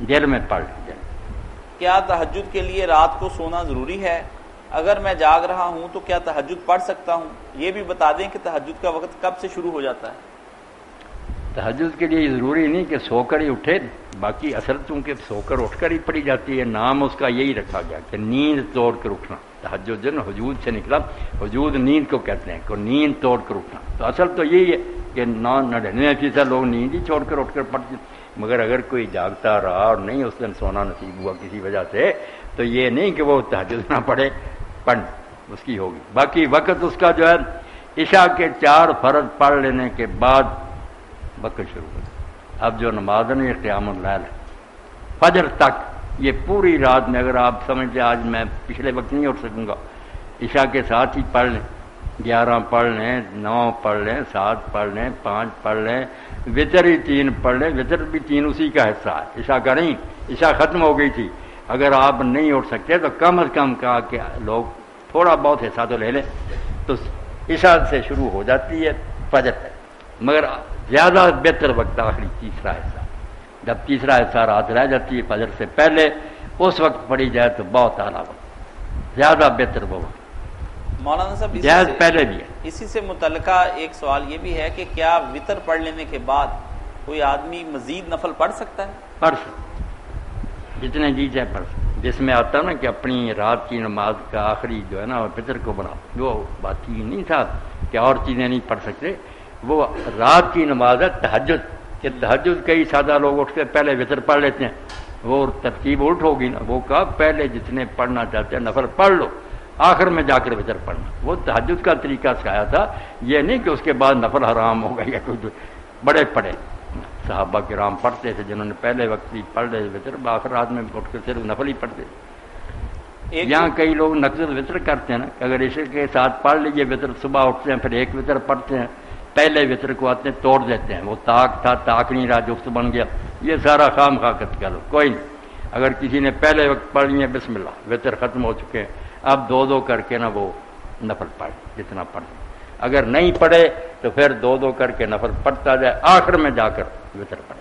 دل میں پڑھ لیں۔ کیا تہجد کے لیے رات کو سونا ضروری ہے؟ اگر میں جاگ رہا ہوں تو کیا تہجد پڑھ سکتا ہوں؟ یہ بھی بتا دیں کہ تہجد کا وقت کب سے شروع ہو جاتا ہے؟ تہجد کے لیے ضروری نہیں کہ سو کر ہی اٹھے، باقی اصل چونکہ سو کر اٹھ کر ہی پڑھی جاتی ہے، نام اس کا یہی رکھا گیا کہ نیند توڑ کر اٹھنا۔ تہجد جو ہے نا حجود سے نکلا، حجود نیند کو کہتے ہیں کہ نیند توڑ کر اٹھنا، تو اصل تو یہی ہے کہ 99% لوگ نیند ہی چھوڑ کر اٹھ کر پڑھتے ہیں، مگر اگر کوئی جاگتا رہا اور نہیں اس دن سونا نصیب ہوا کسی وجہ سے، تو یہ نہیں کہ وہ تہجد نہ پڑھے، پڑھ اس کی ہوگی۔ باقی وقت اس کا جو ہے عشاء کے 4 فرض پڑھ لینے کے بعد وقت شروع ہو۔ اب جو نماز ہے قیام اللیل فجر تک، یہ پوری رات میں اگر آپ سمجھتے آج میں پچھلے وقت نہیں اٹھ سکوں گا، عشاء کے ساتھ ہی پڑھ لیں، 11 پڑھ لیں، 9 پڑھ لیں، 7 پڑھ لیں، 5 پڑھ لیں، وطر ہی 3 پڑھ لیں، وطر بھی 3 اسی کا حصہ ہے، عشاء کا نہیں، عشاء ختم ہو گئی تھی۔ اگر آپ نہیں اٹھ سکتے تو کم از کم کہا کہ لوگ تھوڑا بہت حصہ تو لے لیں، تو عشاء سے شروع ہو جاتی ہے فجر تک، مگر زیادہ بہتر وقت آخری تیسرا حصہ، جب تیسرا حصہ رات رہ جاتی ہے فجر سے پہلے، اس وقت پڑھی جائے تو بہت اعلیٰ وقت، زیادہ بہتر وہ وقت۔ مولانا صاحب جائز پہلے بھی ہے۔ اسی سے متعلقہ ایک سوال یہ بھی ہے کہ کیا وطر پڑھ لینے کے بعد کوئی آدمی مزید نفل پڑھ سکتا ہے؟ پڑھ سکتے، جتنے جی چاہے پڑھ سکتے، جس میں آتا نا کہ اپنی رات کی نماز کا آخری جو ہے نا فطر کو بناؤ، وہ بات ہی نہیں تھا کہ اور چیزیں نہیں پڑھ سکتے، وہ رات کی نماز ہے تہجد، کہ تہجد کئی سادہ لوگ اٹھ کے پہلے وطر پڑھ لیتے ہیں، وہ ترتیب الٹ ہوگی نا، وہ کہا پہلے جتنے پڑھنا چاہتے ہیں نفل پڑھ لو، آخر میں جا کر وطر پڑھنا، وہ تہجد کا طریقہ سکھایا تھا، یہ نہیں کہ اس کے بعد نفل حرام ہو گیا یا کچھ، بڑے پڑھے صحابہ کرام پڑھتے تھے جنہوں نے پہلے وقت بھی پڑھ رہے وطر، آخر رات میں اٹھ کر صرف نفل ہی پڑھتے تھے۔ یہاں کئی لوگ نقص وطر کرتے ہیں نا، اگر عشاء کے ساتھ پڑھ لیجیے وطر، صبح اٹھتے ہیں پھر ایک وطر پڑھتے ہیں، پہلے وطر کو آتے ہیں توڑ دیتے ہیں، وہ طاق تھا طاق نہیں رہا جفت بن گیا، یہ سارا خام خاکت کہہ لو، کوئی نہیں۔ اگر کسی نے پہلے وقت پڑھ لیے بسم اللہ، وطر ختم ہو چکے ہیں، اب 2 کر کے نا وہ نفل پڑھ جتنا پڑھ، اگر نہیں پڑھے تو پھر 2 کر کے نفل پڑھتا جائے، آخر میں جا کر وطر پڑھے۔